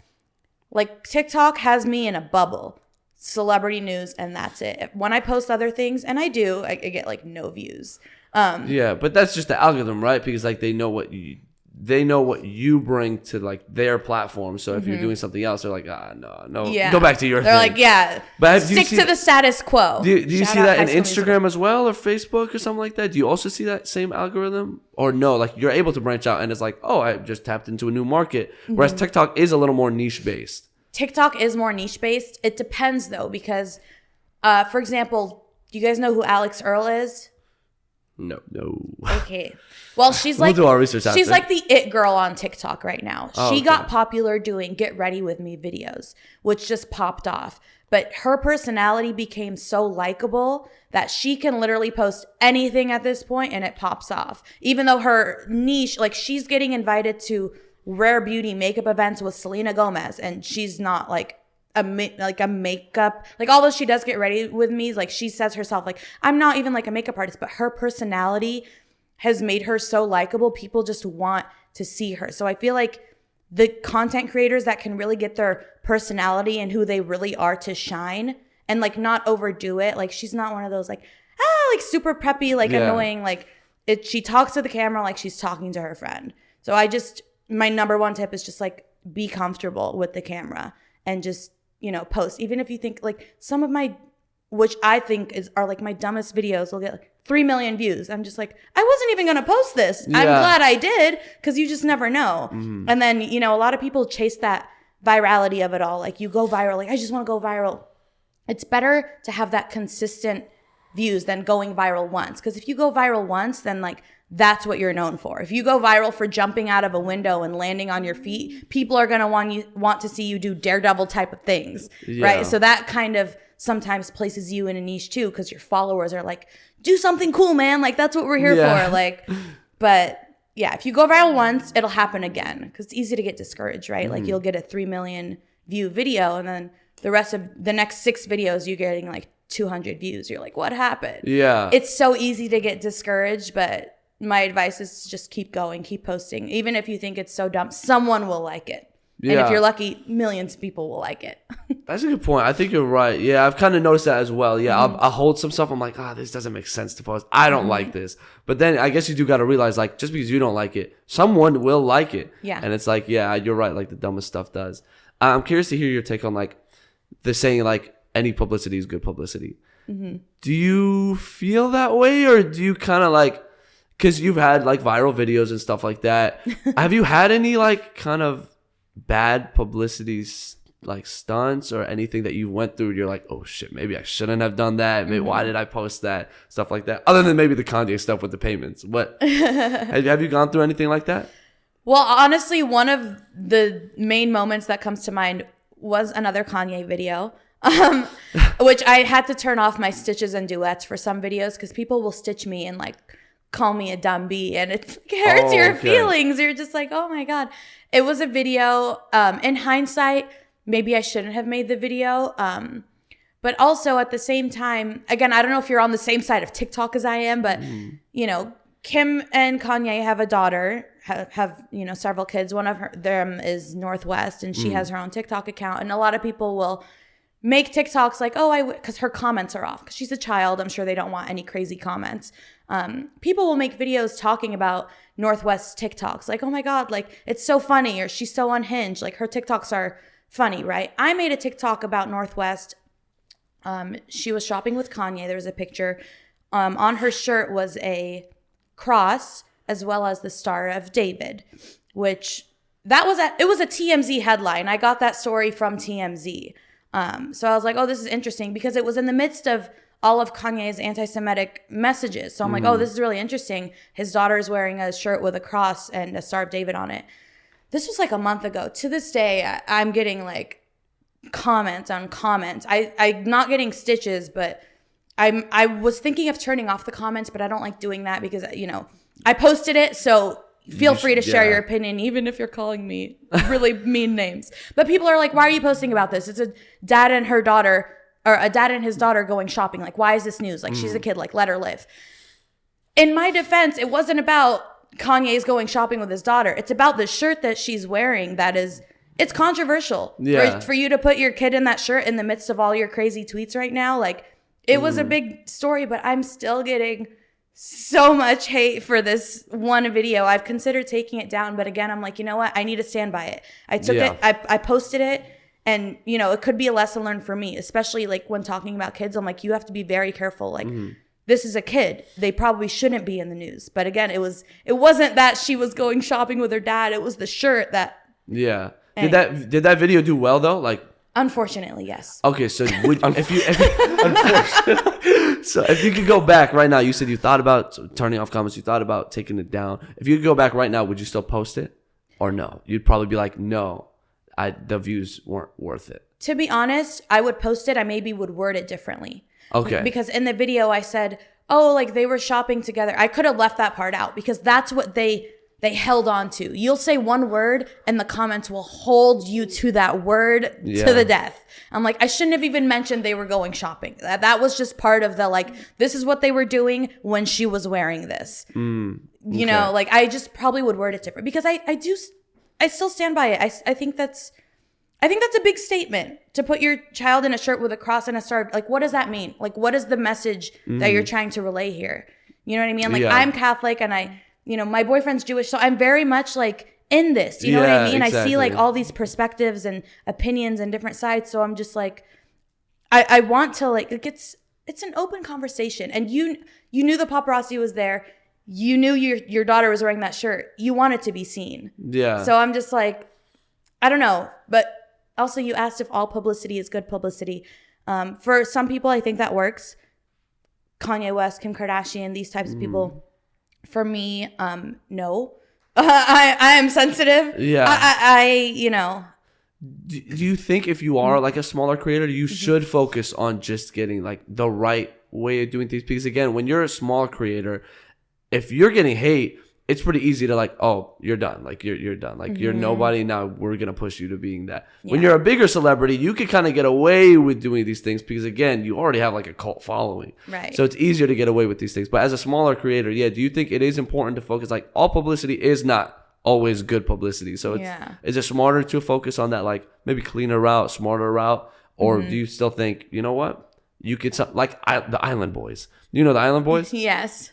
like TikTok has me in a bubble. Celebrity news, and that's it. When I post other things, and I do, I get like no views. Yeah, but that's just the algorithm, right? Because like they know what you bring to like their platform. So if you're doing something else, they're like, no, Yeah. go back to your They're thing. like, yeah, But stick to the status quo. Do you Shout see out that High in School Musical. Instagram as well, or Facebook or something like that? Do you also see that same algorithm, or no? Like you're able to branch out, and it's like, oh, I just tapped into a new market. Whereas TikTok is a little more niche based. TikTok is more niche based. It depends though, because, for example, do you guys know who Alex Earl is? No. Okay. Well, she's We'll like do our research after. she's like the it girl on TikTok right now. Oh, She okay. got popular doing Get Ready With Me videos, which just popped off. But her personality became so likable that she can literally post anything at this point and it pops off. Even though her niche, like she's getting invited to rare beauty makeup events with Selena Gomez, and she's not like a makeup, like although she does Get Ready With Me, like she says herself, like I'm not even like a makeup artist, but her personality has made her so likable. People just want to see her. So I feel like the content creators that can really get their personality and who they really are to shine and like not overdo it. Like she's not one of those like super preppy, like annoying, like she talks to the camera like she's talking to her friend. So my number one tip is just like be comfortable with the camera and just, post. Even if you think like some of my, which I think are like my dumbest videos will get like 3 million views. I'm just like, I wasn't even going to post this. Yeah. I'm glad I did, because you just never know. And then, a lot of people chase that virality of it all. Like you go viral, like I just want to go viral. It's better to have that consistent views than going viral once. Because if you go viral once, then like that's what you're known for. If you go viral for jumping out of a window and landing on your feet, people are going to want to see you do daredevil type of things, right? So that kind of sometimes places you in a niche too, because your followers are like, do something cool, man. Like that's what we're here for. Like, but yeah, if you go viral once, it'll happen again, because it's easy to get discouraged, right? Like you'll get a 3 million view video, and then the rest of the next 6 videos, you're getting like 200 views. You're like, what happened? Yeah. It's so easy to get discouraged, but my advice is to just keep going, keep posting. Even if you think it's so dumb, someone will like it. And if you're lucky, millions of people will like it. That's a good point. I think you're right. Yeah, I've kind of noticed that as well. Yeah, I'll hold some stuff. I'm like, this doesn't make sense to post. I don't like this. But then I guess you do got to realize, like, just because you don't like it, someone will like it. Yeah. And it's like, yeah, you're right. Like, the dumbest stuff does. I'm curious to hear your take on, like, the saying, like, any publicity is good publicity. Do you feel that way, or do you kind of, like, because you've had, like, viral videos and stuff like that. Have you had any, like, kind of bad publicity like stunts or anything that you went through? You're like, oh shit, maybe I shouldn't have done that. Maybe why did I post that? Stuff like that. Other than maybe the Kanye stuff with the payments. What have you gone through anything like that? Well, honestly, one of the main moments that comes to mind was another Kanye video, which I had to turn off my stitches and duets for some videos because people will stitch me and like call me a dumb bee, and it hurts your feelings. You're just like, oh my God. It was a video. In hindsight, maybe I shouldn't have made the video. But also at the same time, again, I don't know if you're on the same side of TikTok as I am, but Kim and Kanye have a daughter, have several kids. One of them is Northwest, and she has her own TikTok account. And a lot of people will make TikToks like, because her comments are off. Because she's a child, I'm sure they don't want any crazy comments. People will make videos talking about Northwest's TikToks. Like, oh my God, like, it's so funny, or she's so unhinged. Like, her TikToks are funny, right? I made a TikTok about Northwest. She was shopping with Kanye. There was a picture. On her shirt was a cross as well as the Star of David, which it was a TMZ headline. I got that story from TMZ. So I was like, oh, this is interesting because it was in the midst of all of Kanye's anti-Semitic messages. So I'm like, oh, this is really interesting. His daughter is wearing a shirt with a cross and a Star of David on it. This was like a month ago. To this day, I'm getting like comments on comments. I'm not getting stitches, but I was thinking of turning off the comments, but I don't like doing that because, you know, I posted it. So feel free to share your opinion, even if you're calling me really mean names. But people are like, why are you posting about this? It's a dad and her daughter, or a dad and his daughter going shopping. Like, why is this news? Like, she's a kid. Like, let her live. In my defense, it wasn't about Kanye's going shopping with his daughter. It's about the shirt that she's wearing that is, it's controversial. Yeah. For you to put your kid in that shirt in the midst of all your crazy tweets right now. Like, it was a big story, but I'm still getting so much hate for this one video. I've considered taking it down, but again, I'm like, you know what? I need to stand by it. I took it, I posted it, and you know, it could be a lesson learned for me, especially like when talking about kids. I'm like, you have to be very careful. Like, this is a kid. They probably shouldn't be in the news. But again, it wasn't that she was going shopping with her dad. It was the shirt that. Yeah. Did that video do well though? Like, unfortunately, yes. Okay, so if you could go back right now, you said you thought about turning off comments, you thought about taking it down. If you could go back right now, would you still post it or no? You'd probably be like, no, the views weren't worth it. To be honest, I would post it. I maybe would word it differently. Okay. Because in the video, I said, oh, like they were shopping together. I could have left that part out because that's what they held on to. You'll say one word and the comments will hold you to that word to the death. I'm like, I shouldn't have even mentioned they were going shopping. That was just part of the, like, this is what they were doing when she was wearing this. You know, like I just probably would word it different because I still stand by it. I think that's a big statement to put your child in a shirt with a cross and a star. Like, what does that mean? Like, what is the message that you're trying to relay here? You know what I mean? Like, I'm Catholic and you know, my boyfriend's Jewish, so I'm very much like in this. You know what I mean? Exactly. I see like all these perspectives and opinions and different sides. So I'm just like, I want to like, it's an open conversation. And you knew the paparazzi was there. You knew your daughter was wearing that shirt. You want it to be seen. Yeah. So I'm just like, I don't know. But also you asked if all publicity is good publicity. For some people, I think that works. Kanye West, Kim Kardashian, these types of people. For me, no. I am sensitive. Yeah. I you know. Do you think if you are like a smaller creator, you should focus on just getting like the right way of doing things? Because again, when you're a small creator, if you're getting hate, it's pretty easy to like, oh, you're done. Like you're done. Like you're nobody now. We're gonna push you to being that. Yeah. When you're a bigger celebrity, you can kind of get away with doing these things because again, you already have like a cult following. Right. So it's easier to get away with these things. But as a smaller creator, do you think it is important to focus? Like all publicity is not always good publicity. So is it smarter to focus on that like maybe cleaner route, smarter route, or do you still think you know what you could like the Island Boys? You know the Island Boys? Yes.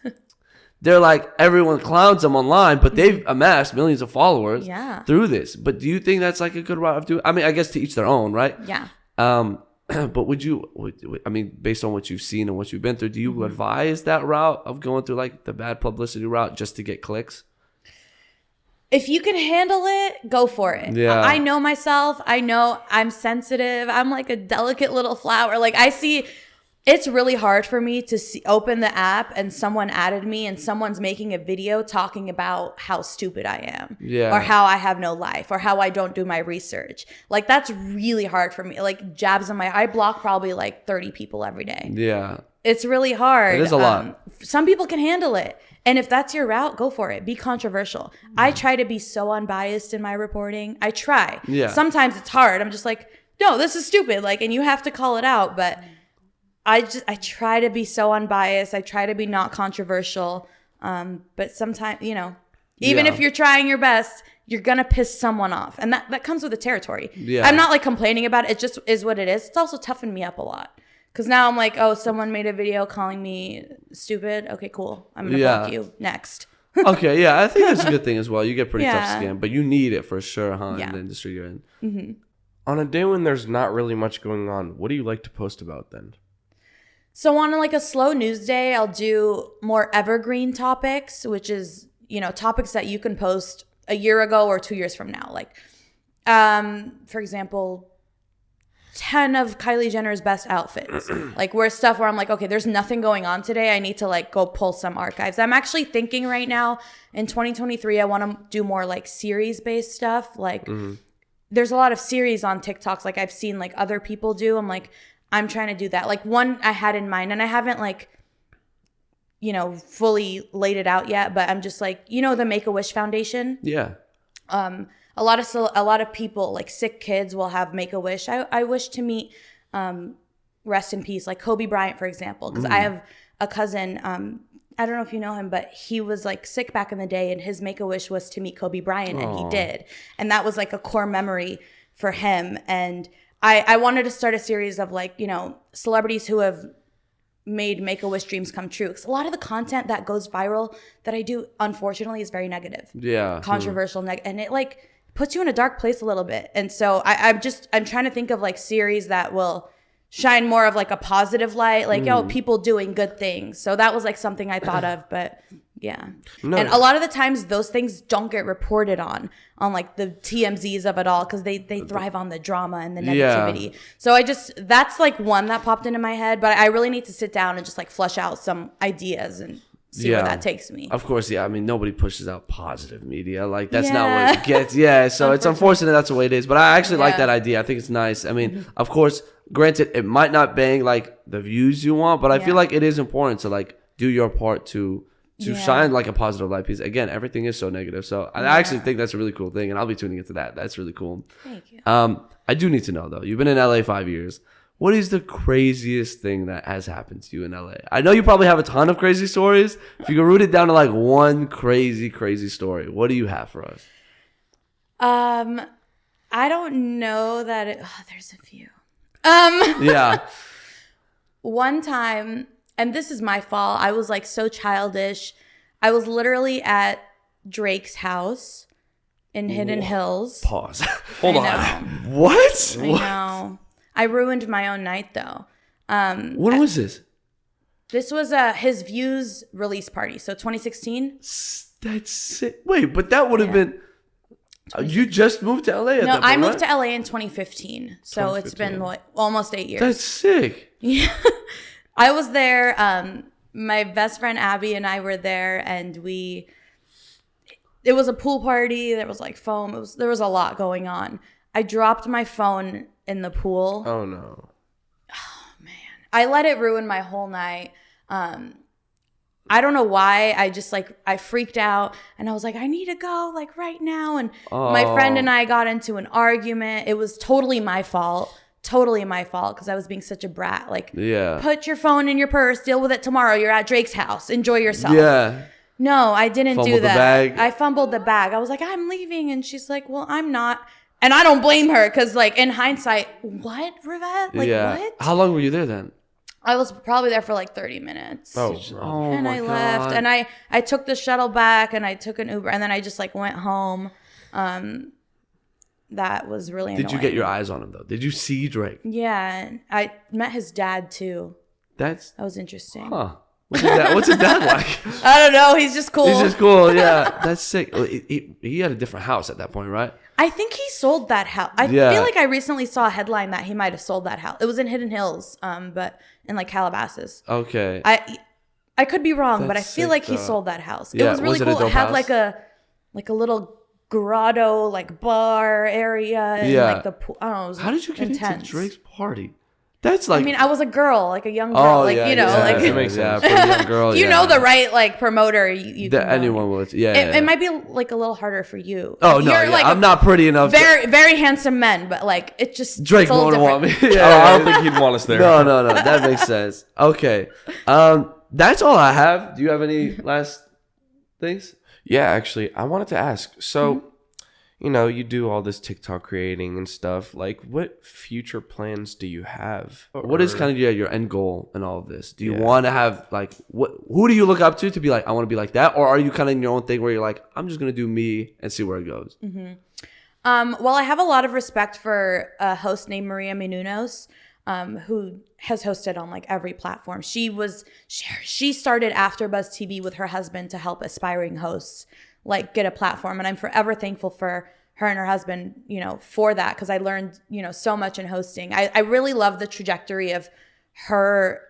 They're like, everyone clowns them online, but they've amassed millions of followers through this. But do you think that's like a good route of doing? I mean, I guess to each their own, right? Yeah. But I mean, based on what you've seen and what you've been through, do you advise that route of going through like the bad publicity route just to get clicks? If you can handle it, go for it. Yeah. I know myself. I know I'm sensitive. I'm like a delicate little flower. Like I see... It's really hard for me to open the app and someone added me and someone's making a video talking about how stupid I am or how I have no life or how I don't do my research. Like that's really hard for me. Like jabs in I block probably like 30 people every day. Yeah. It's really hard. It is a lot. Some people can handle it. And if that's your route, go for it. Be controversial. I try to be so unbiased in my reporting. I try. Yeah. Sometimes it's hard. I'm just like, no, this is stupid. Like, and you have to call it out. But I try to be so unbiased. I try to be not controversial. But sometimes, you know, even if you're trying your best, you're going to piss someone off. And that comes with the territory. Yeah. I'm not like complaining about it. It just is what it is. It's also toughened me up a lot. Because now I'm like, oh, someone made a video calling me stupid. Okay, cool. I'm going to block you. Next. Okay, yeah. I think that's a good thing as well. You get pretty tough skin. But you need it for sure, huh, in the industry you're in. Mm-hmm. On a day when there's not really much going on, what do you like to post about then? So on like a slow news day, I'll do more evergreen topics, which is, you know, topics that you can post a year ago or 2 years from now. Like, for example, 10 of Kylie Jenner's best outfits. Like, where stuff where I'm like, okay, there's nothing going on today. I need to like go pull some archives. I'm actually thinking right now in 2023, I want to do more like series based stuff. Like there's a lot of series on TikToks. Like I've seen like other people do. I'm like, I'm trying to do that. Like one I had in mind and I haven't like, you know, fully laid it out yet, but I'm just like, you know, the Make-A-Wish Foundation. Yeah. A lot of people, like sick kids, will have Make-A-Wish. I wish to meet, rest in peace, like Kobe Bryant, for example, because I have a cousin. I don't know if you know him, but he was like sick back in the day, and his Make-A-Wish was to meet Kobe Bryant, and he did, and that was like a core memory for him. And I wanted to start a series of like, you know, celebrities who have made Make-A-Wish dreams come true. Because a lot of the content that goes viral that I do, unfortunately, is very negative. Yeah. Controversial, and it like puts you in a dark place a little bit. And so I'm trying to think of like series that will shine more of like a positive light, like, oh, people doing good things. So that was like something I thought of, but yeah. No. And a lot of the times those things don't get reported on like the TMZs of it all, because they thrive on the drama and the negativity. Yeah. So that's like one that popped into my head, but I really need to sit down and just like flesh out some ideas and see where that takes me. Of course, yeah. I mean, nobody pushes out positive media. Like, that's not what it gets. Yeah, so it's unfortunate that's the way it is. But I actually like that idea. I think it's nice. I mean, of course, granted, it might not bang, like, the views you want, but I feel like it is important to, like, do your part to shine, like, a positive light. Because, again, everything is so negative. So I actually think that's a really cool thing, and I'll be tuning into that. That's really cool. Thank you. I do need to know, though. You've been in LA 5 years. What is the craziest thing that has happened to you in LA? I know you probably have a ton of crazy stories. If you could root it down to like one crazy story, what do you have for us? I don't know that there's a few. Yeah. One time, and this is my fault, I was like so childish. I was literally at Drake's house in Hidden Hills. Pause. Hold on. What? I know. I ruined my own night, though. When was this? This was his Views release party, so 2016. That's sick. Wait, but that would have been... you just moved to LA at that point, I moved to LA in 2015, so it's been like almost 8 years. That's sick. Yeah. I was there. My best friend Abby and I were there, and it was a pool party. There was like foam. There was a lot going on. I dropped my phone in the pool. Oh no. Oh man. I let it ruin my whole night. I don't know why. I freaked out, and I was like, I need to go like right now. And my friend and I got into an argument. It was totally my fault. Totally my fault, because I was being such a brat. Like, put your phone in your purse, deal with it tomorrow. You're at Drake's house. Enjoy yourself. Yeah. No, I didn't do that. I fumbled the bag. I was like, I'm leaving. And she's like, well, I'm not. And I don't blame her, because, like, in hindsight, what, Rivet? Like, what? How long were you there then? I was probably there for, like, 30 minutes. And I left. And I took the shuttle back, and I took an Uber. And then I just, like, went home. That was really annoying. Did you get your eyes on him, though? Did you see Drake? Yeah. I met his dad, too. That was interesting. Huh. What's his dad like? I don't know. He's just cool. He's just cool. Yeah. That's sick. He had a different house at that point, right? I think he sold that house. I feel like I recently saw a headline that he might have sold that house. It was in Hidden Hills, but in like Calabasas. Okay. I could be wrong, but I feel like he sold that house. Yeah. It was really cool. It had like a little grotto, like bar area, and like the pool. I don't know. It was how did you get into Drake's party? That's like, I mean, I was a girl, like a young girl, like, you know, like, it makes sense. Pretty young girl, you know, the right, like, promoter, you can anyone will, it might be like a little harder for you. Oh, no, like, I'm not pretty enough. Very, very handsome men, but like, it just, Drake won't want me. I don't think he'd want us there. No, that makes sense. Okay. That's all I have. Do you have any last things? Yeah, actually, I wanted to ask, so, you know, you do all this TikTok creating and stuff. Like, what future plans do you have? What is kind of your end goal in all of this? Do you want to have, like, who do you look up to be like, I want to be like that? Or are you kind of in your own thing where you're like, I'm just going to do me and see where it goes? Well, I have a lot of respect for a host named Maria Menounos, who has hosted on, like, every platform. She started AfterBuzz TV with her husband to help aspiring hosts, like get a platform. And I'm forever thankful for her and her husband, you know, for that, because I learned, you know, so much in hosting. I really love the trajectory of her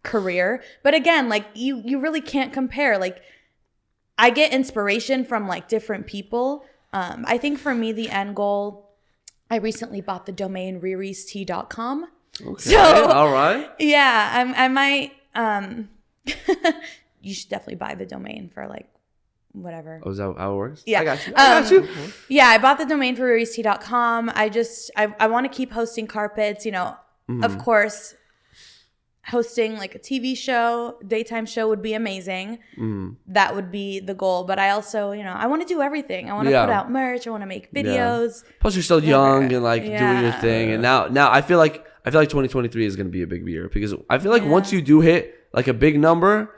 career. But again, like you really can't compare. Like I get inspiration from like different people. I think for me, the end goal, I recently bought the domain RiRi's.com. Okay. So, all right. Yeah, I might. You should definitely buy the domain for like whatever. Oh, is that how it works? Yeah. I got you. I got you. Yeah, I bought the domain for RiRi's.com. I want to keep hosting carpets, you know, of course, hosting like a TV show, daytime show would be amazing. That would be the goal. But I also, you know, I want to do everything. I want to put out merch. I want to make videos. Plus, you're still young and like doing your thing. And now I feel like 2023 is going to be a big year, because I feel like once you do hit like a big number,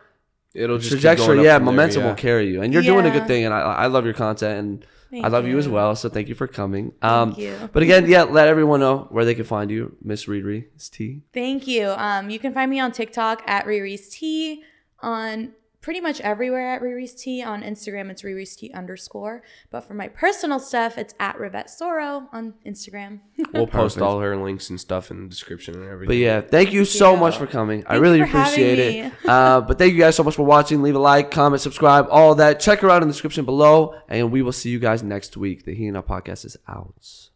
it'll just trajectory, momentum will carry you. And you're doing a good thing. And I love your content, and I love you as well. So thank you for coming. Thank you. But again, let everyone know where they can find you, Miss RiRi's Tea. Thank you. You can find me on TikTok at RiRi's Tea, on pretty much everywhere at RiRi's Tea. On Instagram, it's RiRi's Tea _. But for my personal stuff, it's at Rivet Soro on Instagram. We'll post all her links and stuff in the description and everything. But yeah, thank you so much for coming. I really appreciate it. But thank you guys so much for watching. Leave a like, comment, subscribe, all that. Check her out in the description below. And we will see you guys next week. The Heatin' Up podcast is out.